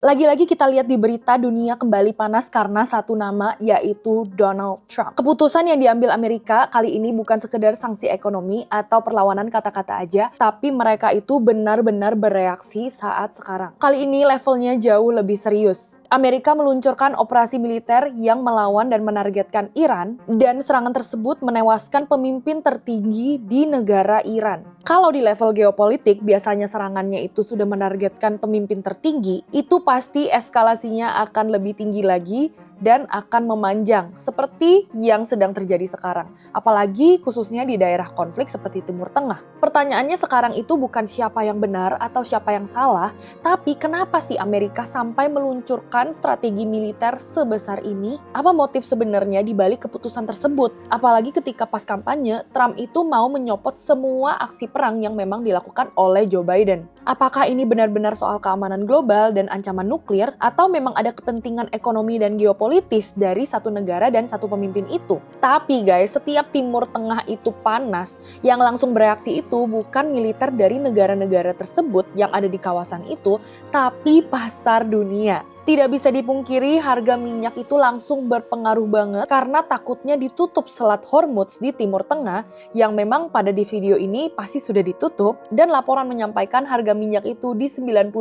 Lagi-lagi kita lihat di berita dunia kembali panas karena satu nama, yaitu Donald Trump. Keputusan yang diambil Amerika kali ini bukan sekedar sanksi ekonomi atau perlawanan kata-kata aja, tapi mereka itu benar-benar bereaksi saat sekarang. Kali ini levelnya jauh lebih serius. Amerika meluncurkan operasi militer yang melawan dan menargetkan Iran, dan serangan tersebut menewaskan pemimpin tertinggi di negara Iran. Kalau di level geopolitik, biasanya serangannya itu sudah menargetkan pemimpin tertinggi, itu pasti eskalasinya akan lebih tinggi lagi dan akan memanjang seperti yang sedang terjadi sekarang. Apalagi khususnya di daerah konflik seperti Timur Tengah. Pertanyaannya sekarang itu bukan siapa yang benar atau siapa yang salah, tapi kenapa sih Amerika sampai meluncurkan strategi militer sebesar ini? Apa motif sebenarnya di balik keputusan tersebut? Apalagi ketika pas kampanye, Trump itu mau menyopot semua aksi perang yang memang dilakukan oleh Joe Biden. Apakah ini benar-benar soal keamanan global dan ancaman nuklir, atau memang ada kepentingan ekonomi dan geopolitis dari satu negara dan satu pemimpin itu? Tapi guys, setiap Timur Tengah itu panas, yang langsung bereaksi itu bukan militer dari negara-negara tersebut yang ada di kawasan itu, tapi pasar dunia. Tidak bisa dipungkiri harga minyak itu langsung berpengaruh banget karena takutnya ditutup Selat Hormuz di Timur Tengah yang memang pada di video ini pasti sudah ditutup, dan laporan menyampaikan harga minyak itu di $90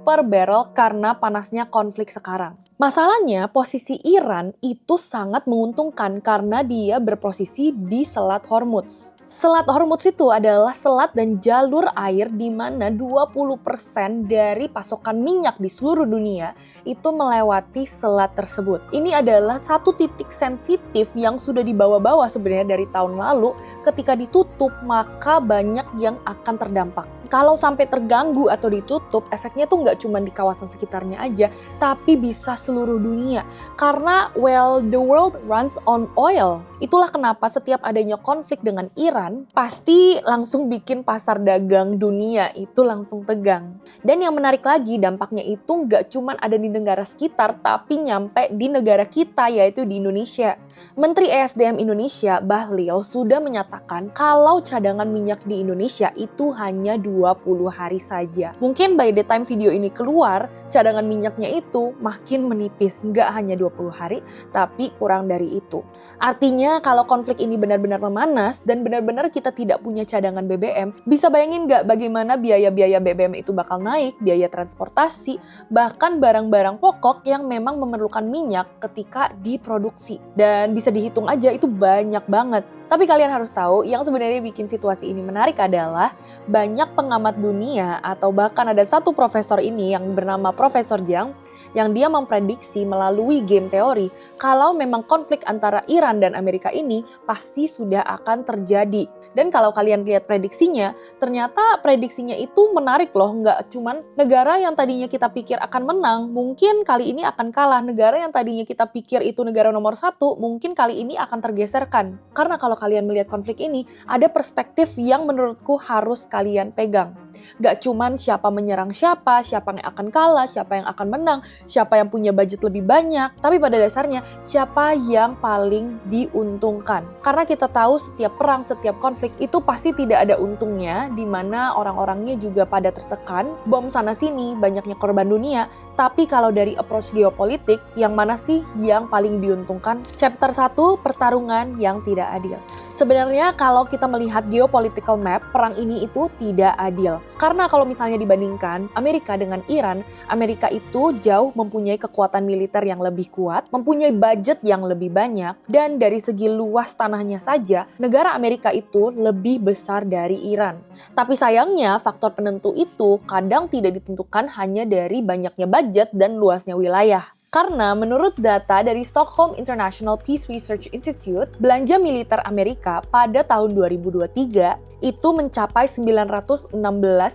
per barrel karena panasnya konflik sekarang. Masalahnya, posisi Iran itu sangat menguntungkan karena dia berposisi di Selat Hormuz. Selat Hormuz itu adalah selat dan jalur air di mana 20% dari pasokan minyak di seluruh dunia itu melewati selat tersebut. Ini adalah satu titik sensitif yang sudah dibawa-bawa sebenarnya dari tahun lalu. Ketika ditutup, maka banyak yang akan terdampak. Kalau sampai terganggu atau ditutup, efeknya tuh nggak cuma di kawasan sekitarnya aja, tapi bisa seluruh dunia. Karena, well, the world runs on oil. Itulah kenapa setiap adanya konflik dengan Iran, pasti langsung bikin pasar dagang dunia itu langsung tegang. Dan yang menarik lagi, dampaknya itu nggak cuma ada di negara sekitar, tapi nyampe di negara kita, yaitu di Indonesia. Menteri ESDM Indonesia, Bahlil, sudah menyatakan kalau cadangan minyak di Indonesia itu hanya 20 hari saja. Mungkin by the time video ini keluar, cadangan minyaknya itu makin menipis. Nggak hanya 20 hari, tapi kurang dari itu. Artinya kalau konflik ini benar-benar memanas dan benar-benar kita tidak punya cadangan BBM, bisa bayangin nggak bagaimana biaya-biaya BBM itu bakal naik, biaya transportasi, bahkan barang-barang pokok yang memang memerlukan minyak ketika diproduksi. Dan bisa dihitung aja itu banyak banget. Tapi kalian harus tahu, yang sebenarnya bikin situasi ini menarik adalah banyak pengamat dunia atau bahkan ada satu profesor ini yang bernama Profesor Jiang yang dia memprediksi melalui game teori kalau memang konflik antara Iran dan Amerika ini pasti sudah akan terjadi. Dan kalau kalian lihat prediksinya, ternyata prediksinya itu menarik loh. Nggak cuman negara yang tadinya kita pikir akan menang, mungkin kali ini akan kalah. Negara yang tadinya kita pikir itu negara nomor 1, mungkin kali ini akan tergeserkan. Karena kalau kalian melihat konflik ini, ada perspektif yang menurutku harus kalian pegang. Nggak cuman siapa menyerang siapa yang akan kalah, siapa yang akan menang, siapa yang punya budget lebih banyak, tapi pada dasarnya siapa yang paling diuntungkan. Karena kita tahu setiap perang, setiap konflik itu pasti tidak ada untungnya, di mana orang-orangnya juga pada tertekan, bom sana-sini, banyaknya korban dunia. Tapi kalau dari approach geopolitik, yang mana sih yang paling diuntungkan? Chapter 1, pertarungan yang tidak adil. Sebenarnya kalau kita melihat geopolitical map, perang ini itu tidak adil. Karena kalau misalnya dibandingkan Amerika dengan Iran, Amerika itu jauh mempunyai kekuatan militer yang lebih kuat, mempunyai budget yang lebih banyak, dan dari segi luas tanahnya saja, negara Amerika itu lebih besar dari Iran. Tapi sayangnya, faktor penentu itu kadang tidak ditentukan hanya dari banyaknya budget dan luasnya wilayah. Karena menurut data dari Stockholm International Peace Research Institute, belanja militer Amerika pada tahun 2023 itu mencapai 916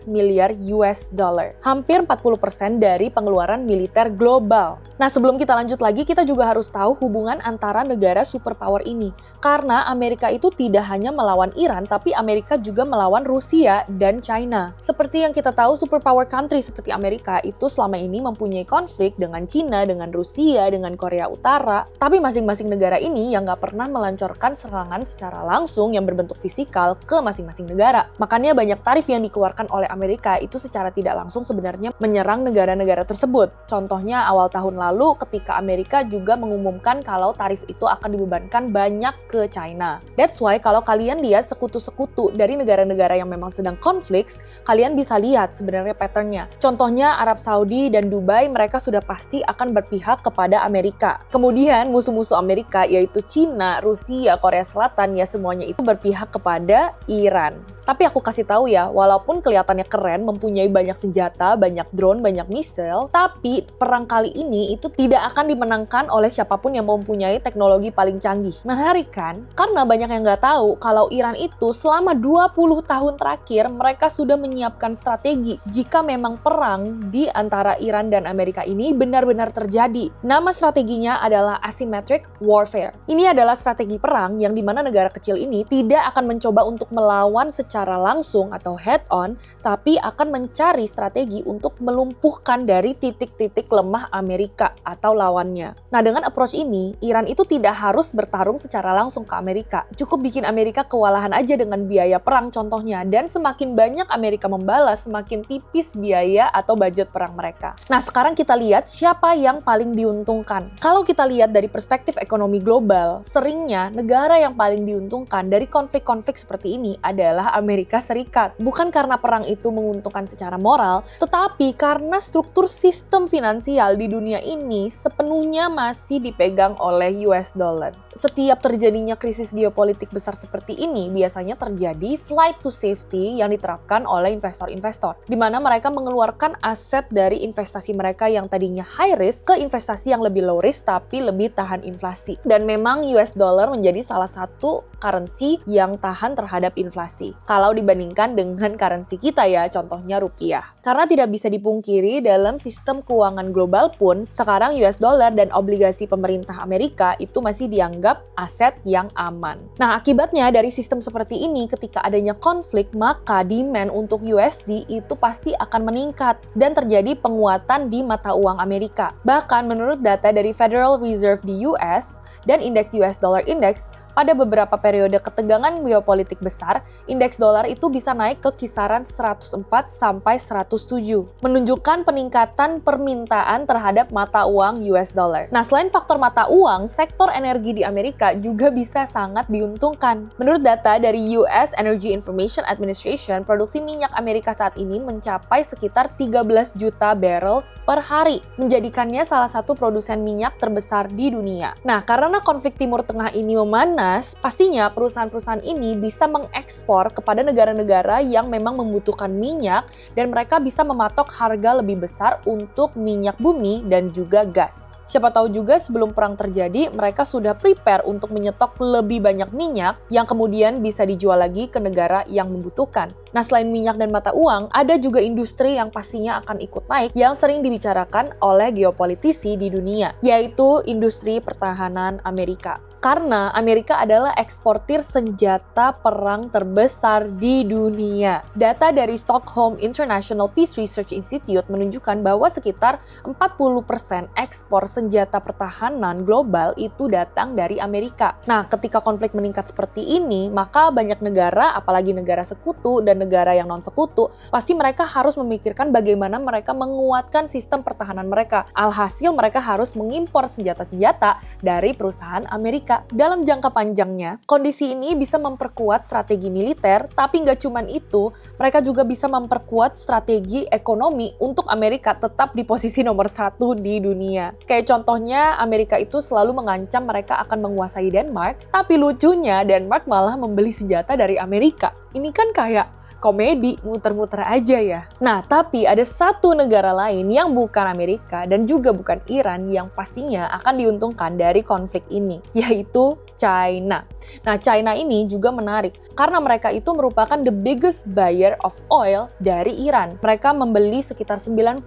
miliar US dollar. Hampir 40% dari pengeluaran militer global. Nah, sebelum kita lanjut lagi, kita juga harus tahu hubungan antara negara superpower ini. Karena Amerika itu tidak hanya melawan Iran, tapi Amerika juga melawan Rusia dan China. Seperti yang kita tahu, superpower country seperti Amerika itu selama ini mempunyai konflik dengan China, dengan dengan Rusia, dengan Korea Utara. Tapi masing-masing negara ini yang nggak pernah melancarkan serangan secara langsung yang berbentuk fisikal ke masing-masing negara. Makanya banyak tarif yang dikeluarkan oleh Amerika itu secara tidak langsung sebenarnya menyerang negara-negara tersebut. Contohnya awal tahun lalu ketika Amerika juga mengumumkan kalau tarif itu akan dibebankan banyak ke China. That's why kalau kalian lihat sekutu-sekutu dari negara-negara yang memang sedang konflik, kalian bisa lihat sebenarnya patternnya. Contohnya Arab Saudi dan Dubai, mereka sudah pasti akan berpihak kepada Amerika. Kemudian musuh-musuh Amerika yaitu Cina, Rusia, Korea Selatan, ya semuanya itu berpihak kepada Iran. Tapi aku kasih tahu ya, walaupun kelihatannya keren, mempunyai banyak senjata, banyak drone, banyak misil, tapi perang kali ini itu tidak akan dimenangkan oleh siapapun yang mempunyai teknologi paling canggih. Menarik kan? Karena banyak yang nggak tahu kalau Iran itu selama 20 tahun terakhir mereka sudah menyiapkan strategi jika memang perang di antara Iran dan Amerika ini benar-benar terjadi. Nama strateginya adalah asymmetric warfare. Ini adalah strategi perang yang dimana negara kecil ini tidak akan mencoba untuk melawan secara langsung atau head-on, tapi akan mencari strategi untuk melumpuhkan dari titik-titik lemah Amerika atau lawannya. Nah, dengan approach ini, Iran itu tidak harus bertarung secara langsung ke Amerika. Cukup bikin Amerika kewalahan aja dengan biaya perang contohnya, dan semakin banyak Amerika membalas, semakin tipis biaya atau budget perang mereka. Nah, sekarang kita lihat siapa yang paling diuntungkan. Kalau kita lihat dari perspektif ekonomi global, seringnya negara yang paling diuntungkan dari konflik-konflik seperti ini adalah Amerika Serikat. Bukan karena perang itu menguntungkan secara moral, tetapi karena struktur sistem finansial di dunia ini sepenuhnya masih dipegang oleh US dollar. Setiap terjadinya krisis geopolitik besar seperti ini, biasanya terjadi flight to safety yang diterapkan oleh investor-investor, di mana mereka mengeluarkan aset dari investasi mereka yang tadinya high risk ke investasi yang lebih low risk tapi lebih tahan inflasi. Dan memang US dollar menjadi salah satu currency yang tahan terhadap inflasi kalau dibandingkan dengan currency kita ya, contohnya rupiah. Karena tidak bisa dipungkiri dalam sistem keuangan global pun sekarang US dollar dan obligasi pemerintah Amerika itu masih dianggap aset yang aman. Nah, akibatnya dari sistem seperti ini ketika adanya konflik, maka demand untuk USD itu pasti akan meningkat dan terjadi penguatan di mata uang Amerika. Bahkan menurut data dari Federal Reserve di US dan indeks US Dollar Index, pada beberapa periode ketegangan geopolitik besar, indeks dolar itu bisa naik ke kisaran 104 sampai 107, menunjukkan peningkatan permintaan terhadap mata uang US dollar. Nah, selain faktor mata uang, sektor energi di Amerika juga bisa sangat diuntungkan. Menurut data dari US Energy Information Administration, produksi minyak Amerika saat ini mencapai sekitar 13 juta barrel per hari, menjadikannya salah satu produsen minyak terbesar di dunia. Nah, karena konflik Timur Tengah ini memanas, pastinya perusahaan-perusahaan ini bisa mengekspor kepada negara-negara yang memang membutuhkan minyak dan mereka bisa mematok harga lebih besar untuk minyak bumi dan juga gas. Siapa tahu juga sebelum perang terjadi, mereka sudah prepare untuk menyetok lebih banyak minyak yang kemudian bisa dijual lagi ke negara yang membutuhkan. Nah, selain minyak dan mata uang, ada juga industri yang pastinya akan ikut naik yang sering dibicarakan oleh geopolitisi di dunia, yaitu industri pertahanan Amerika. Karena Amerika adalah eksportir senjata perang terbesar di dunia. Data dari Stockholm International Peace Research Institute menunjukkan bahwa sekitar 40% ekspor senjata pertahanan global itu datang dari Amerika. Nah, ketika konflik meningkat seperti ini, maka banyak negara, apalagi negara sekutu dan negara yang non-sekutu, pasti mereka harus memikirkan bagaimana mereka menguatkan sistem pertahanan mereka. Alhasil mereka harus mengimpor senjata-senjata dari perusahaan Amerika. Dalam jangka panjangnya, kondisi ini bisa memperkuat strategi militer, tapi nggak cuman itu, mereka juga bisa memperkuat strategi ekonomi untuk Amerika tetap di posisi nomor 1 di dunia. Kayak contohnya, Amerika itu selalu mengancam mereka akan menguasai Denmark, tapi lucunya Denmark malah membeli senjata dari Amerika. Ini kan kayak komedi, muter-muter aja ya. Nah, tapi ada satu negara lain yang bukan Amerika dan juga bukan Iran yang pastinya akan diuntungkan dari konflik ini, yaitu China. Nah, China ini juga menarik karena mereka itu merupakan the biggest buyer of oil dari Iran. Mereka membeli sekitar 90%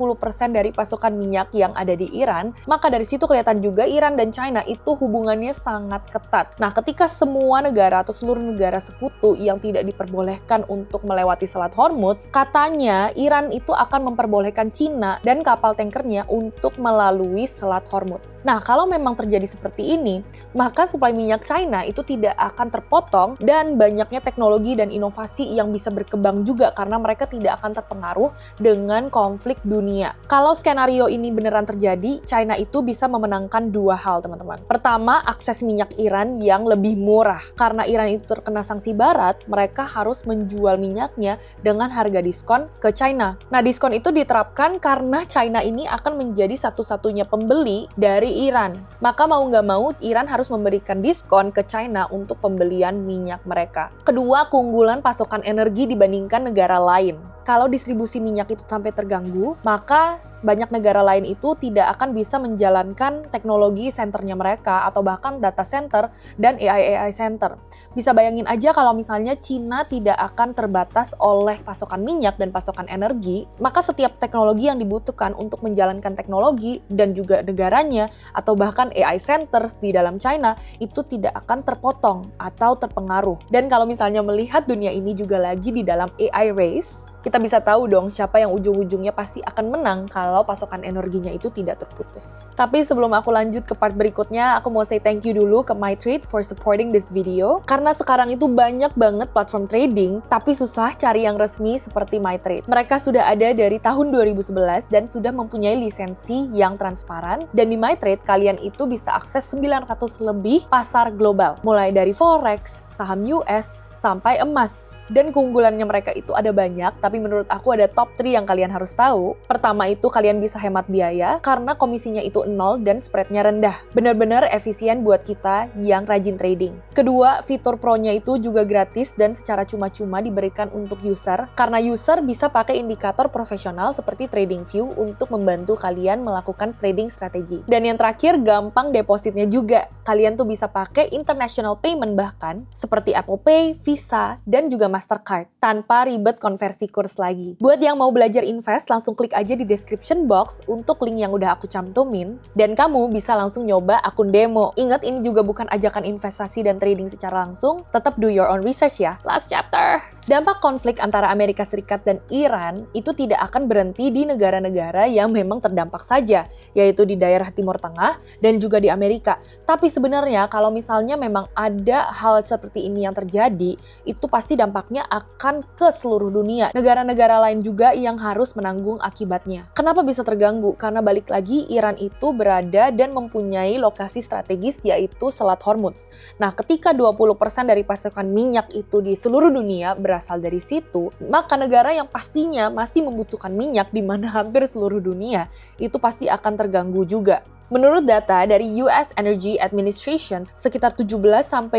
dari pasokan minyak yang ada di Iran, maka dari situ kelihatan juga Iran dan China itu hubungannya sangat ketat. Nah, ketika semua negara atau seluruh negara sekutu yang tidak diperbolehkan untuk melewati Selat Hormuz, katanya Iran itu akan memperbolehkan Cina dan kapal tankernya untuk melalui Selat Hormuz. Nah, kalau memang terjadi seperti ini, maka suplai minyak China itu tidak akan terpotong dan banyaknya teknologi dan inovasi yang bisa berkembang juga karena mereka tidak akan terpengaruh dengan konflik dunia. Kalau skenario ini beneran terjadi, China itu bisa memenangkan dua hal, teman-teman. Pertama, akses minyak Iran yang lebih murah. Karena Iran itu terkena sanksi barat, mereka harus menjual minyaknya dengan harga diskon ke China. Nah, diskon itu diterapkan karena China ini akan menjadi satu-satunya pembeli dari Iran. Maka mau nggak mau, Iran harus memberikan diskon ke China untuk pembelian minyak mereka. Kedua, keunggulan pasokan energi dibandingkan negara lain. Kalau distribusi minyak itu sampai terganggu, maka banyak negara lain itu tidak akan bisa menjalankan teknologi senternya mereka atau bahkan data center dan AI center. Bisa bayangin aja kalau misalnya Cina tidak akan terbatas oleh pasokan minyak dan pasokan energi, maka setiap teknologi yang dibutuhkan untuk menjalankan teknologi dan juga negaranya atau bahkan AI centers di dalam China itu tidak akan terpotong atau terpengaruh. Dan kalau misalnya melihat dunia ini juga lagi di dalam AI race, kita bisa tahu dong siapa yang ujung-ujungnya pasti akan menang kalau pasokan energinya itu tidak terputus. Tapi sebelum aku lanjut ke part berikutnya, aku mau say thank you dulu ke MyTrade for supporting this video. Karena sekarang itu banyak banget platform trading, tapi susah cari yang resmi seperti MyTrade. Mereka sudah ada dari tahun 2011 dan sudah mempunyai lisensi yang transparan. Dan di MyTrade, kalian itu bisa akses 900 lebih pasar global. Mulai dari Forex, saham US, sampai emas. Dan keunggulannya mereka itu ada banyak, tapi menurut aku ada top 3 yang kalian harus tahu. Pertama itu kalian bisa hemat biaya, karena komisinya itu 0 dan spreadnya rendah. Benar-benar efisien buat kita yang rajin trading. Kedua, fitur Pro-nya itu juga gratis dan secara cuma-cuma diberikan untuk user, karena user bisa pakai indikator profesional seperti TradingView untuk membantu kalian melakukan trading strategi. Dan yang terakhir, gampang depositnya juga. Kalian tuh bisa pakai international payment bahkan, seperti Apple Pay, Visa, dan juga Mastercard, tanpa ribet konversi kurs lagi. Buat yang mau belajar invest, langsung klik aja di description box untuk link yang udah aku cantumin, dan kamu bisa langsung nyoba akun demo. Ingat, ini juga bukan ajakan investasi dan trading secara langsung, tetap do your own research ya. Last chapter. Dampak konflik antara Amerika Serikat dan Iran itu tidak akan berhenti di negara-negara yang memang terdampak saja, yaitu di daerah Timur Tengah dan juga di Amerika. Tapi sebenarnya kalau misalnya memang ada hal seperti ini yang terjadi, itu pasti dampaknya akan ke seluruh dunia. Negara-negara lain juga yang harus menanggung akibatnya. Kenapa bisa terganggu? Karena balik lagi, Iran itu berada dan mempunyai lokasi strategis yaitu Selat Hormuz. Nah, ketika 20% dari pasokan minyak itu di seluruh dunia berasal dari situ, maka negara yang pastinya masih membutuhkan minyak di mana hampir seluruh dunia itu pasti akan terganggu juga. Menurut data dari US Energy Administration, sekitar 17-20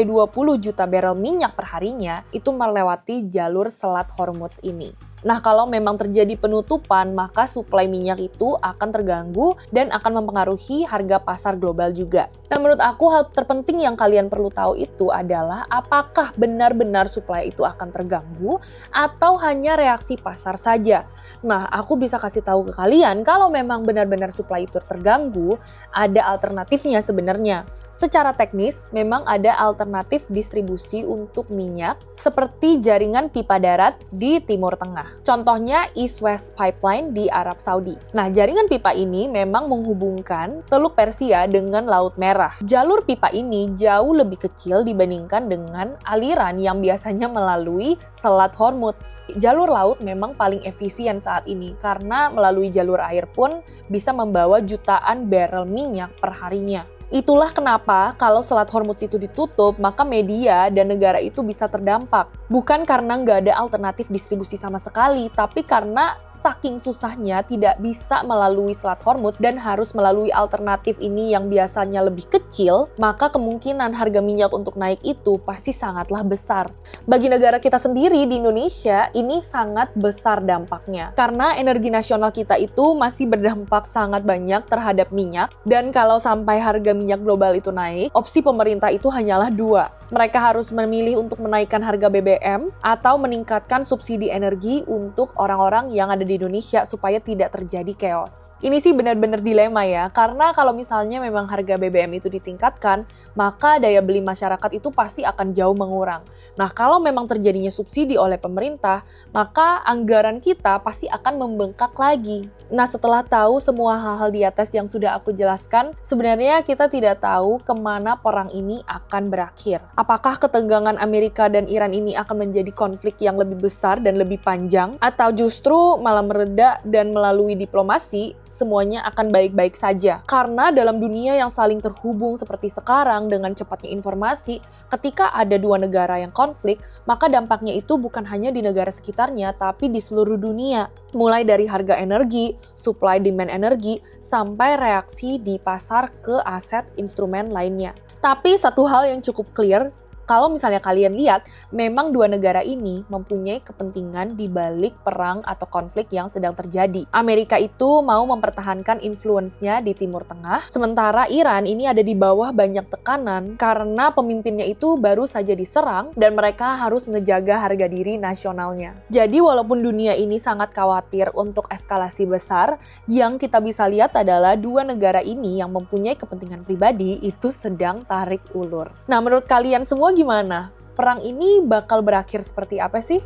juta barel minyak per harinya itu melewati jalur Selat Hormuz ini. Nah, kalau memang terjadi penutupan, maka suplai minyak itu akan terganggu dan akan mempengaruhi harga pasar global juga. Nah, menurut aku hal terpenting yang kalian perlu tahu itu adalah apakah benar-benar suplai itu akan terganggu atau hanya reaksi pasar saja. Nah, aku bisa kasih tahu ke kalian kalau memang benar-benar suplai itu terganggu, ada alternatifnya sebenarnya. Secara teknis, memang ada alternatif distribusi untuk minyak seperti jaringan pipa darat di Timur Tengah. Contohnya East-West Pipeline di Arab Saudi. Nah, jaringan pipa ini memang menghubungkan Teluk Persia dengan Laut Merah. Jalur pipa ini jauh lebih kecil dibandingkan dengan aliran yang biasanya melalui Selat Hormuz. Jalur laut memang paling efisien saat ini karena melalui jalur air pun bisa membawa jutaan barel minyak per harinya. Itulah kenapa kalau Selat Hormuz itu ditutup, maka media dan negara itu bisa terdampak. Bukan karena nggak ada alternatif distribusi sama sekali, tapi karena saking susahnya tidak bisa melalui Selat Hormuz dan harus melalui alternatif ini yang biasanya lebih kecil, maka kemungkinan harga minyak untuk naik itu pasti sangatlah besar. Bagi negara kita sendiri di Indonesia, ini sangat besar dampaknya. Karena energi nasional kita itu masih berdampak sangat banyak terhadap minyak, dan kalau sampai harga minyak global itu naik, opsi pemerintah itu hanyalah dua. Mereka harus memilih untuk menaikkan harga BBM atau meningkatkan subsidi energi untuk orang-orang yang ada di Indonesia supaya tidak terjadi chaos. Ini sih benar-benar dilema ya, karena kalau misalnya memang harga BBM itu ditingkatkan, maka daya beli masyarakat itu pasti akan jauh mengurang. Nah, kalau memang terjadinya subsidi oleh pemerintah, maka anggaran kita pasti akan membengkak lagi. Nah, setelah tahu semua hal-hal di atas yang sudah aku jelaskan, sebenarnya kita tidak tahu kemana perang ini akan berakhir. Apakah ketegangan Amerika dan Iran ini akan menjadi konflik yang lebih besar dan lebih panjang, atau justru malah mereda dan melalui diplomasi, semuanya akan baik-baik saja? Karena dalam dunia yang saling terhubung seperti sekarang dengan cepatnya informasi, ketika ada dua negara yang konflik, maka dampaknya itu bukan hanya di negara sekitarnya, tapi di seluruh dunia. Mulai dari harga energi, supply demand energi, sampai reaksi di pasar ke aset instrumen lainnya. Tapi satu hal yang cukup clear, kalau misalnya kalian lihat, memang dua negara ini mempunyai kepentingan di balik perang atau konflik yang sedang terjadi. Amerika itu mau mempertahankan influence-nya di Timur Tengah, sementara Iran ini ada di bawah banyak tekanan karena pemimpinnya itu baru saja diserang dan mereka harus ngejaga harga diri nasionalnya. Jadi walaupun dunia ini sangat khawatir untuk eskalasi besar, yang kita bisa lihat adalah dua negara ini yang mempunyai kepentingan pribadi itu sedang tarik ulur. Nah, menurut kalian semua gimana? Perang ini bakal berakhir seperti apa sih?